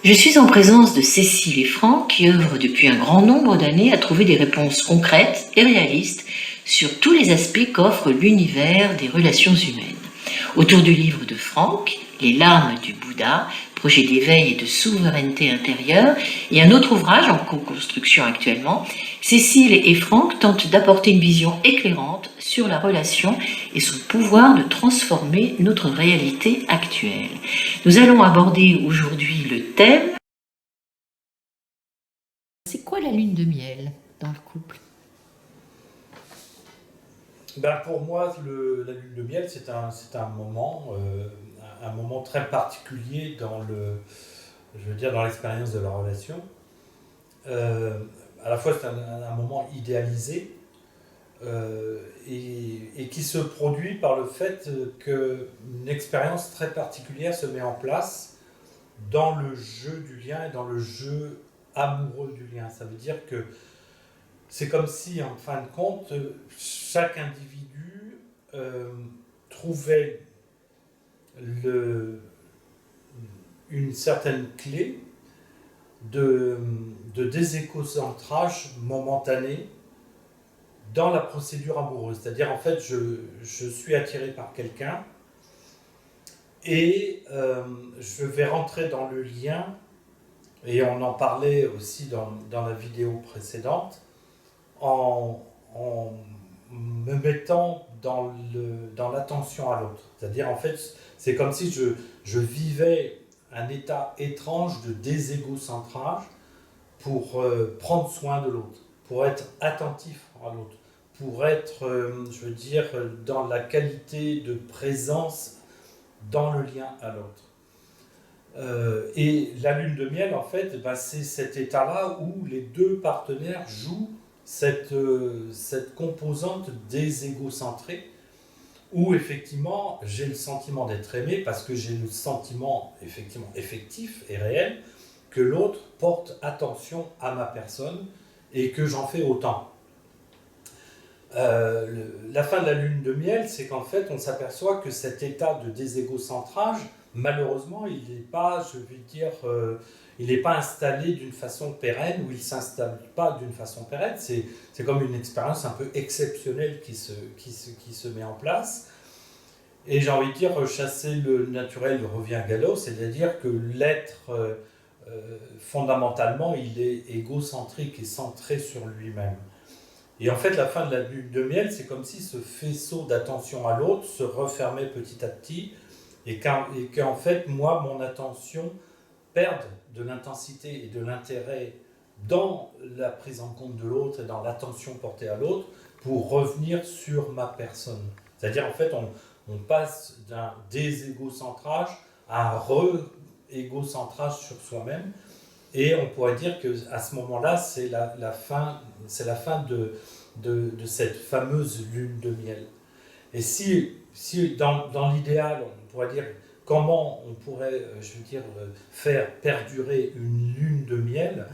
Je suis en présence de Cécile et Franck qui œuvrent depuis un grand nombre d'années à trouver des réponses concrètes et réalistes sur tous les aspects qu'offre l'univers des relations humaines. Autour du livre de Franck, Les larmes du Bouddha, projet d'éveil et de souveraineté intérieure, et un autre ouvrage en co-construction actuellement, Cécile et Franck tentent d'apporter une vision éclairante sur la relation et son pouvoir de transformer notre réalité actuelle. Nous allons aborder aujourd'hui le thème. C'est quoi la lune de miel dans le couple? Pour moi, la lune de miel, c'est un moment très particulier dans l'expérience de la relation. Euh, à la fois, c'est un moment idéalisé et qui se produit par le fait qu'une expérience très particulière se met en place dans le jeu du lien et dans le jeu amoureux du lien. Ça veut dire que c'est comme si, en fin de compte, chaque individu trouvait le, une certaine clé de, de désécocentrage momentané dans la procédure amoureuse. C'est-à-dire, en fait, je suis attiré par quelqu'un et je vais rentrer dans le lien, et on en parlait aussi dans la vidéo précédente, en me mettant dans l'attention à l'autre. C'est-à-dire, en fait, c'est comme si je vivais un état étrange de déségocentrage pour prendre soin de l'autre, pour être attentif à l'autre, pour être, dans la qualité de présence dans le lien à l'autre. Et la lune de miel, en fait, c'est cet état-là où les deux partenaires jouent cette composante déségocentrée, où effectivement j'ai le sentiment d'être aimé parce que j'ai le sentiment effectivement effectif et réel que l'autre porte attention à ma personne et que j'en fais autant. La fin de la lune de miel, c'est qu'en fait on s'aperçoit que cet état de déségocentrage, malheureusement, il n'est pas, il n'est pas installé d'une façon pérenne, ou il ne s'installe pas d'une façon pérenne. C'est comme une expérience un peu exceptionnelle qui se met en place. Et j'ai envie de dire, chasser le naturel revient à galop, c'est-à-dire que l'être, fondamentalement, il est égocentrique et centré sur lui-même. Et en fait, la fin de la lune de miel, c'est comme si ce faisceau d'attention à l'autre se refermait petit à petit, et qu'en fait, moi, mon attention perde de l'intensité et de l'intérêt dans la prise en compte de l'autre et dans l'attention portée à l'autre pour revenir sur ma personne. C'est-à-dire, en fait, on passe d'un déségocentrage à un re-égocentrage sur soi-même, et on pourrait dire qu'à ce moment-là, c'est la fin de cette fameuse lune de miel. Et si dans l'idéal, on pourrait dire comment on pourrait, faire perdurer une lune de miel,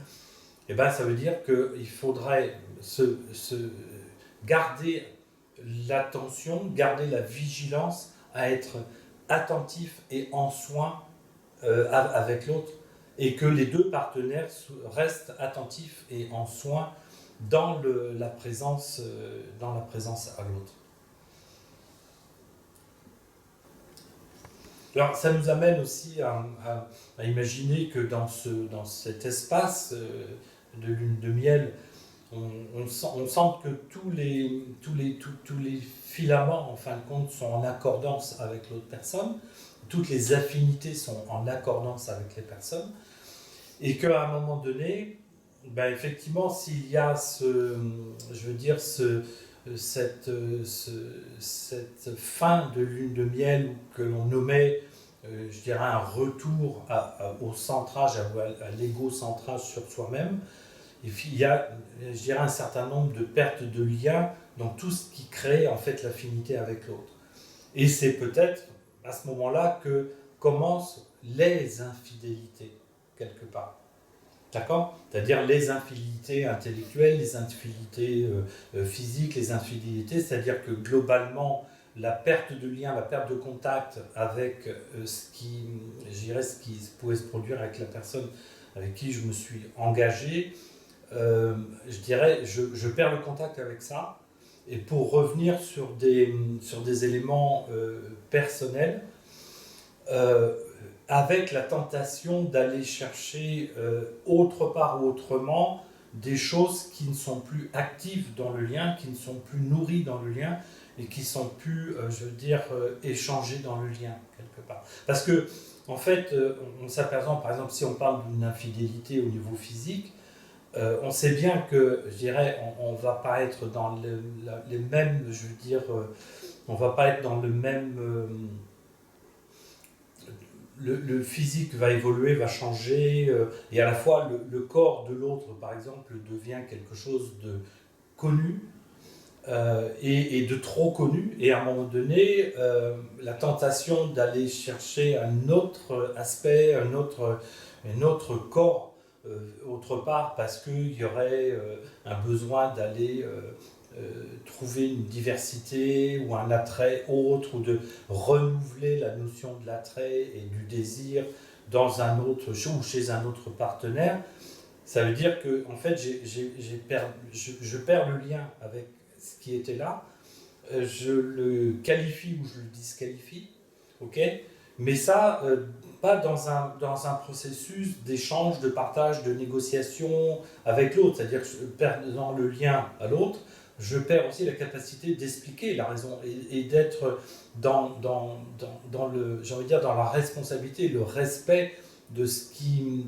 eh ben, ça veut dire qu'il faudrait se garder l'attention, garder la vigilance à être attentif et en soin avec l'autre, et que les deux partenaires restent attentifs et en soin dans la présence à l'autre. Alors, ça nous amène aussi à imaginer que dans cet espace de lune de miel, on sent que tous les filaments, en fin de compte, sont en accordance avec l'autre personne, toutes les affinités sont en accordance avec les personnes, et qu'à un moment donné, effectivement, s'il y a cette fin de lune de miel que l'on nommait, un retour au centrage, à l'égocentrage sur soi-même, et puis il y a, un certain nombre de pertes de liens dans tout ce qui crée en fait l'affinité avec l'autre. Et c'est peut-être à ce moment-là que commencent les infidélités, quelque part. D'accord ? C'est-à-dire les infidélités intellectuelles, les infidélités physiques, les infidélités, c'est-à-dire que globalement, la perte de lien, la perte de contact avec ce qui pouvait se produire avec la personne avec qui je me suis engagé, je dirais, je perds le contact avec ça. Et pour revenir sur des éléments personnels, avec la tentation d'aller chercher autre part ou autrement des choses qui ne sont plus actives dans le lien, qui ne sont plus nourries dans le lien et qui sont plus, échangées dans le lien, quelque part. Parce que, en fait, on s'aperçoit, par exemple, si on parle d'une infidélité au niveau physique, on sait bien que, je dirais, on va pas être dans les mêmes, on va pas être dans le même... le physique va évoluer, va changer, et à la fois le corps de l'autre, par exemple, devient quelque chose de connu et de trop connu, et à un moment donné, la tentation d'aller chercher un autre aspect, un autre corps, autre part, parce qu'il y aurait un besoin d'aller trouver une diversité ou un attrait autre, ou de renouveler la notion de l'attrait et du désir dans un autre ou chez un autre partenaire, ça veut dire que en fait, je perds le lien avec ce qui était là, je le qualifie ou je le disqualifie, ok, mais ça, pas dans un processus d'échange, de partage, de négociation avec l'autre, c'est-à-dire que perdant le lien à l'autre, je perds aussi la capacité d'expliquer la raison et d'être dans la responsabilité, le respect de ce qui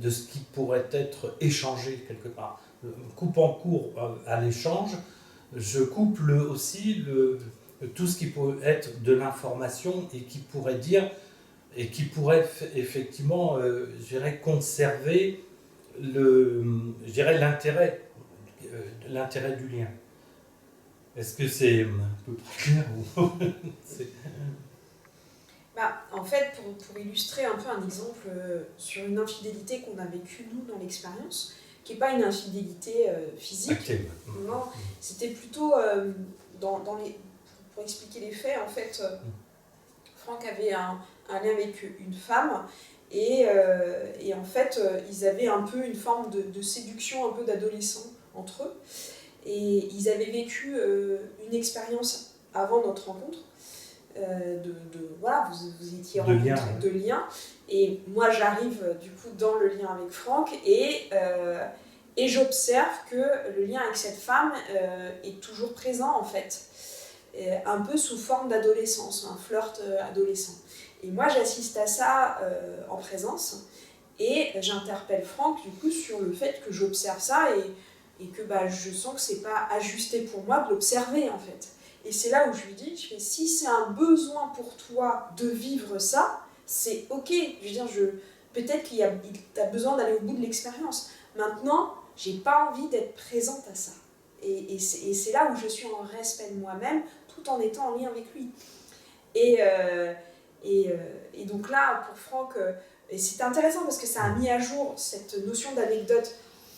pourrait être échangé quelque part. Coupant court à l'échange, je coupe aussi tout ce qui peut être de l'information et qui pourrait dire et qui pourrait effectivement, je dirais, conserver l'intérêt du lien. Est-ce que c'est un peu clair ou En fait, pour illustrer un peu un exemple sur une infidélité qu'on a vécue, nous, dans l'expérience, qui n'est pas une infidélité physique. Active. Non, c'était plutôt pour expliquer les faits, en fait, Franck avait un lien avec une femme et en fait, ils avaient un peu une forme de séduction, un peu d'adolescent entre eux. Et ils avaient vécu une expérience avant notre rencontre, voilà, vous étiez rencontrés de lien. Et moi, j'arrive du coup dans le lien avec Franck et j'observe que le lien avec cette femme est toujours présent en fait, un peu sous forme d'adolescence, un flirt adolescent. Et moi, j'assiste à ça en présence et j'interpelle Franck du coup sur le fait que j'observe ça et que je sens que c'est pas ajusté pour moi de l'observer en fait. Et c'est là où je lui dis, si c'est un besoin pour toi de vivre ça, c'est ok. Je veux dire, peut-être qu'il a besoin d'aller au bout de l'expérience. Maintenant, j'ai pas envie d'être présente à ça. Et c'est là où je suis en respect de moi-même, tout en étant en lien avec lui. Et donc là, pour Franck, et c'était intéressant parce que ça a mis à jour cette notion d'anecdote.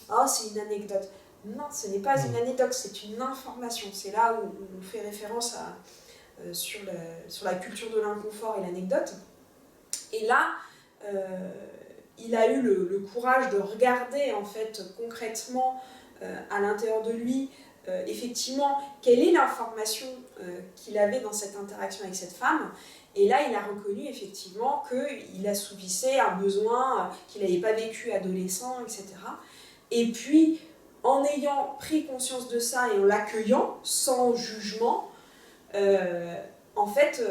Oh, c'est une anecdote. Non, ce n'est pas une anecdote, c'est une information. C'est là où on fait référence sur la culture de l'inconfort et l'anecdote. Et là, il a eu le courage de regarder en fait concrètement à l'intérieur de lui, effectivement, quelle est l'information qu'il avait dans cette interaction avec cette femme. Et là, il a reconnu effectivement qu'il assouvissait un besoin qu'il n'avait pas vécu adolescent, etc. Et puis, en ayant pris conscience de ça et en l'accueillant, sans jugement, en fait,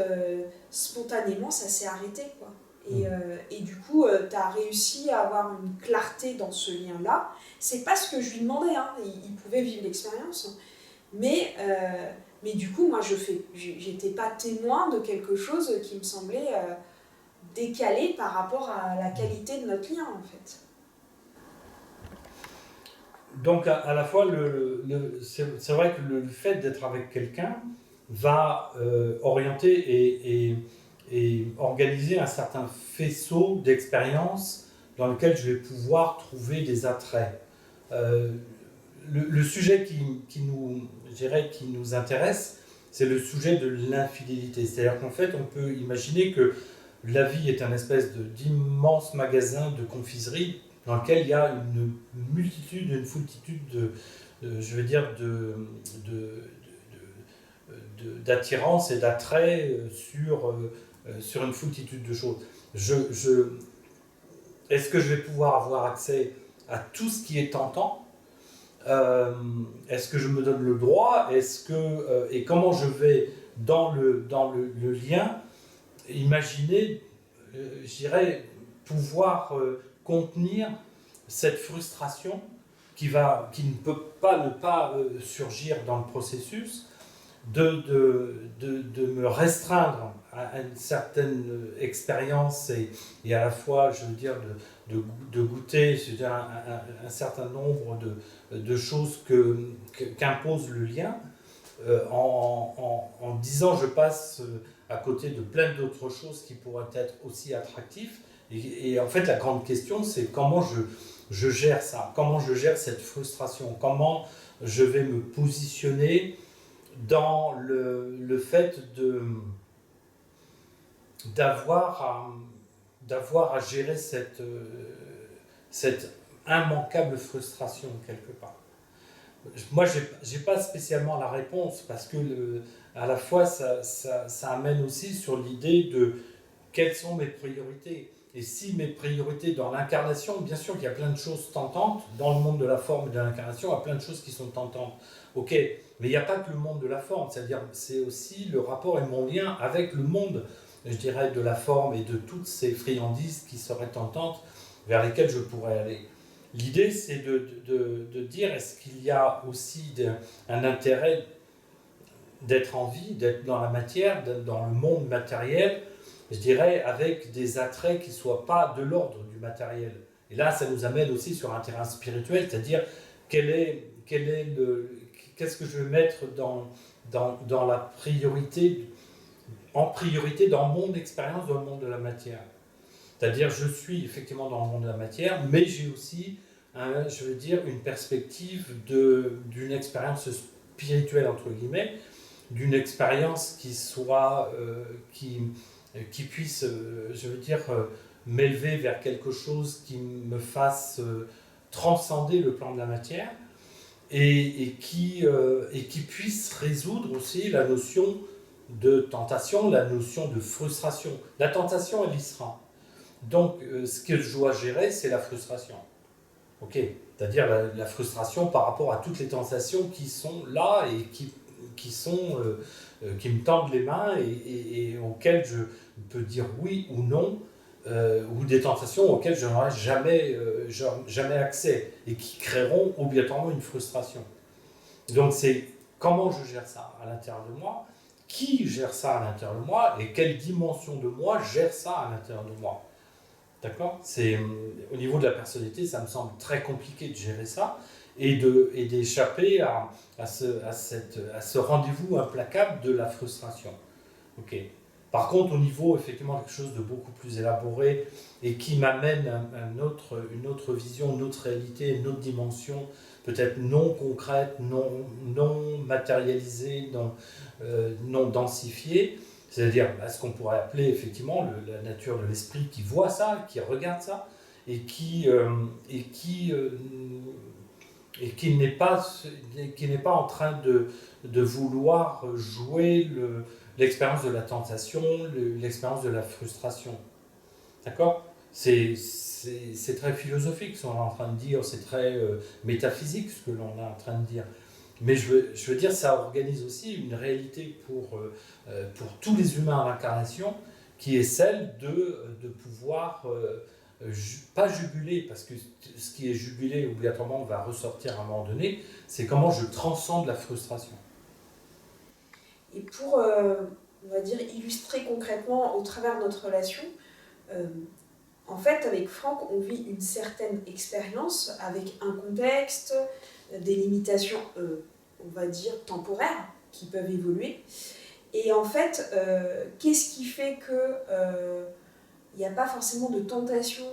spontanément, ça s'est arrêté, quoi. Et du coup, tu as réussi à avoir une clarté dans ce lien-là. C'est pas ce que je lui demandais, hein. Il pouvait vivre l'expérience. Mais du coup, moi, j'étais pas témoin de quelque chose qui me semblait décalé par rapport à la qualité de notre lien, en fait. Donc, à la fois, c'est vrai que le fait d'être avec quelqu'un va orienter et organiser un certain faisceau d'expériences dans lequel je vais pouvoir trouver des attraits. Le sujet qui nous intéresse, c'est le sujet de l'infidélité. C'est-à-dire qu'en fait, on peut imaginer que la vie est un espèce d'immense magasin de confiserie dans lequel il y a une multitude, une foultitude je veux dire, d'attirance et d'attrait sur une foultitude de choses. Est-ce que je vais pouvoir avoir accès à tout ce qui est tentant? Est-ce que je me donne le droit? Et comment je vais, dans le lien, imaginer, je dirais, pouvoir contenir cette frustration qui ne peut pas ne pas surgir dans le processus, de me restreindre à une certaine expérience et à la fois, je veux dire, de goûter, je veux dire, un certain nombre de choses qu'impose le lien, en disant je passe à côté de plein d'autres choses qui pourraient être aussi attractives. Et en fait, la grande question, c'est comment je gère ça, comment je gère cette frustration, comment je vais me positionner dans le fait d'avoir à gérer cette immanquable frustration quelque part. Moi, j'ai pas spécialement la réponse parce que à la fois ça amène aussi sur l'idée de quelles sont mes priorités. Et si mes priorités dans l'incarnation, bien sûr qu'il y a plein de choses tentantes, dans le monde de la forme et de l'incarnation, il y a plein de choses qui sont tentantes. Ok, mais il n'y a pas que le monde de la forme, c'est-à-dire c'est aussi le rapport et mon lien avec le monde, je dirais, de la forme et de toutes ces friandises qui seraient tentantes vers lesquelles je pourrais aller. L'idée, c'est de dire, est-ce qu'il y a aussi un intérêt d'être en vie, d'être dans la matière, d'être dans le monde matériel, je dirais, avec des attraits qui ne soient pas de l'ordre du matériel. Et là, ça nous amène aussi sur un terrain spirituel, c'est-à-dire qu'est-ce que je vais mettre dans la priorité, en priorité dans mon expérience dans le monde de la matière. C'est-à-dire, je suis effectivement dans le monde de la matière, mais j'ai aussi, je veux dire, une perspective d'une expérience spirituelle, entre guillemets, d'une expérience qui soit, qui puisse, je veux dire, m'élever vers quelque chose qui me fasse transcender le plan de la matière et qui puisse résoudre aussi la notion de tentation, la notion de frustration. La tentation, elle y sera. Donc, ce que je dois gérer, c'est la frustration. Ok, c'est-à-dire la frustration par rapport à toutes les tentations qui sont là et qui me tendent les mains et auxquelles je peux dire oui ou non, ou des tentations auxquelles je n'aurai jamais accès et qui créeront obligatoirement une frustration. Donc c'est comment je gère ça à l'intérieur de moi, qui gère ça à l'intérieur de moi et quelle dimension de moi gère ça à l'intérieur de moi. D'accord ? Au niveau de la personnalité, ça me semble très compliqué de gérer ça et d'échapper à ce rendez-vous implacable de la frustration. Ok. Par contre, au niveau, effectivement, quelque chose de beaucoup plus élaboré et qui m'amène une autre vision, une autre réalité, une autre dimension, peut-être non concrète, non matérialisée, non densifiée, c'est-à-dire ce qu'on pourrait appeler effectivement la nature de l'esprit qui voit ça, qui regarde ça, et qui n'est pas en train de vouloir jouer l'expérience de la tentation, l'expérience de la frustration. D'accord ? C'est très philosophique ce qu'on est en train de dire, c'est très métaphysique ce que l'on est en train de dire. Mais je veux dire, ça organise aussi une réalité pour tous les humains à l'incarnation, qui est celle de pouvoir, pas juguler, parce que ce qui est jugulé obligatoirement va ressortir à un moment donné, c'est comment je transcende la frustration. Et pour, on va dire, illustrer concrètement au travers de notre relation, en fait, avec Franck, on vit une certaine expérience avec un contexte, des limitations, on va dire, temporaires qui peuvent évoluer. Et en fait, qu'est-ce qui fait qu'il n'y a pas forcément de tentation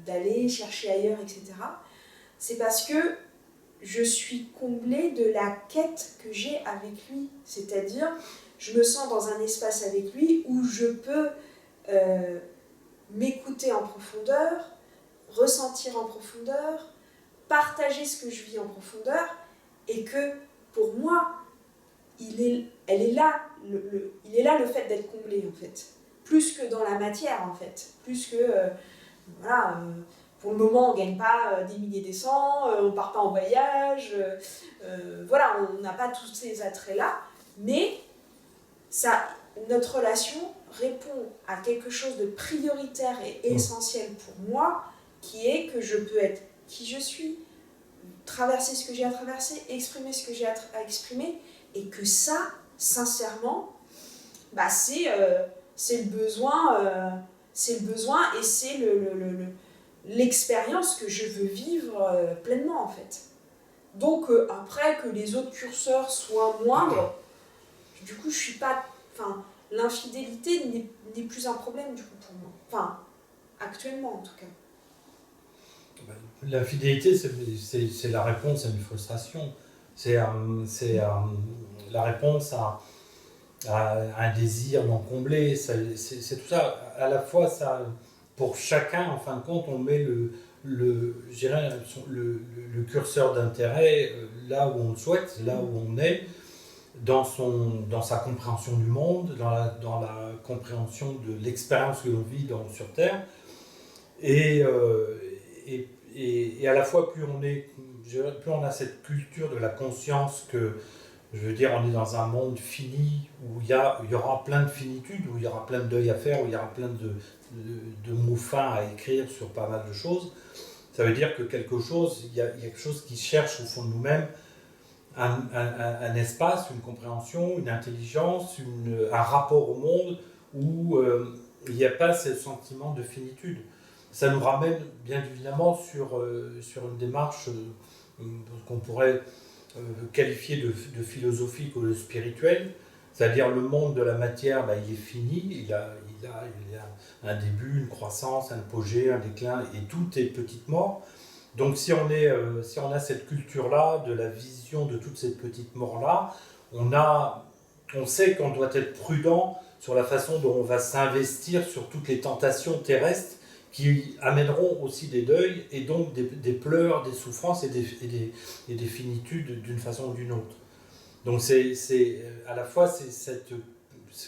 d'aller chercher ailleurs, etc. C'est parce que je suis comblée de la quête que j'ai avec lui. C'est-à-dire, je me sens dans un espace avec lui où je peux m'écouter en profondeur, ressentir en profondeur, partager ce que je vis en profondeur, et que pour moi, il est là le fait d'être comblé, en fait. Plus que dans la matière, en fait. Plus que, voilà, pour le moment, on ne gagne pas des milliers des cents, on ne part pas en voyage, voilà, on n'a pas tous ces attraits-là, mais ça, notre relation répond à quelque chose de prioritaire et essentiel pour moi, qui est que je peux être qui je suis, traverser ce que j'ai à traverser, exprimer ce que j'ai à exprimer, et que ça, sincèrement, bah c'est le besoin et c'est l'expérience que je veux vivre pleinement, en fait. Donc après, que les autres curseurs soient moindres, du coup, je suis pas... Enfin, l'infidélité n'est plus un problème, du coup, pour moi. Enfin, actuellement, en tout cas. L'infidélité, c'est la réponse à une frustration. C'est la réponse à un désir non comblé. C'est tout ça. À la fois, ça, pour chacun, en fin de compte, on met je dirais, le curseur d'intérêt là où on le souhaite, là où on est, dans sa compréhension du monde, dans la compréhension de l'expérience que l'on vit sur Terre. Et à la fois, plus on a cette culture de la conscience que, je veux dire, on est dans un monde fini, où il y aura plein de finitudes, où il y aura plein de deuil à faire, où il y aura plein de mots fins à écrire sur pas mal de choses. Ça veut dire que il y a quelque chose qui cherche au fond de nous-mêmes un espace, une compréhension, une intelligence, un rapport au monde où il n'y a pas ce sentiment de finitude. Ça nous ramène bien évidemment sur une démarche qu'on pourrait qualifier de philosophique ou de spirituelle, c'est-à-dire le monde de la matière, bah, il est fini, il a un début, une croissance, un apogée, un déclin, et tout est petite mort. Donc si on a cette culture-là, de la vision de toute cette petite mort-là, on sait qu'on doit être prudent sur la façon dont on va s'investir sur toutes les tentations terrestres qui amèneront aussi des deuils et donc des pleurs, des souffrances et des finitudes d'une façon ou d'une autre. Donc à la fois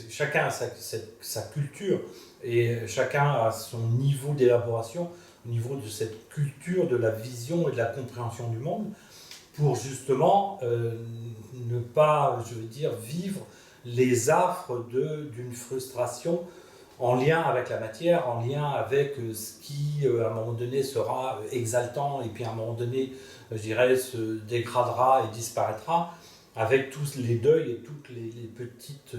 chacun a sa culture et chacun a son niveau d'élaboration au niveau de cette culture de la vision et de la compréhension du monde pour justement ne pas, je veux dire, vivre les affres d'une frustration en lien avec la matière, en lien avec ce qui, à un moment donné, sera exaltant et puis à un moment donné, je dirais, se dégradera et disparaîtra, avec tous les deuils et toutes les petites,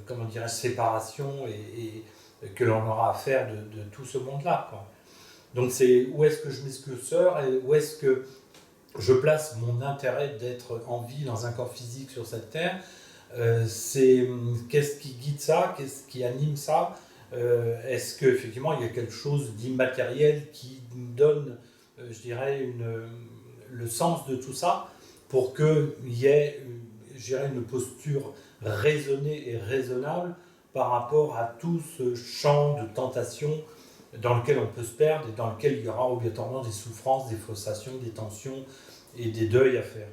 comment dirais-je, séparations et que l'on aura à faire de tout ce monde-là, quoi. Donc c'est où est-ce que je mets ce curseur et où est-ce que je place mon intérêt d'être en vie dans un corps physique sur cette terre. Qu'est-ce qui guide ça, qu'est-ce qui anime ça, est-ce qu'effectivement il y a quelque chose d'immatériel qui nous donne, je dirais, le sens de tout ça pour qu'il y ait, je dirais, une posture raisonnée et raisonnable par rapport à tout ce champ de tentation dans lequel on peut se perdre et dans lequel il y aura obligatoirement des souffrances, des frustrations, des tensions et des deuils à faire.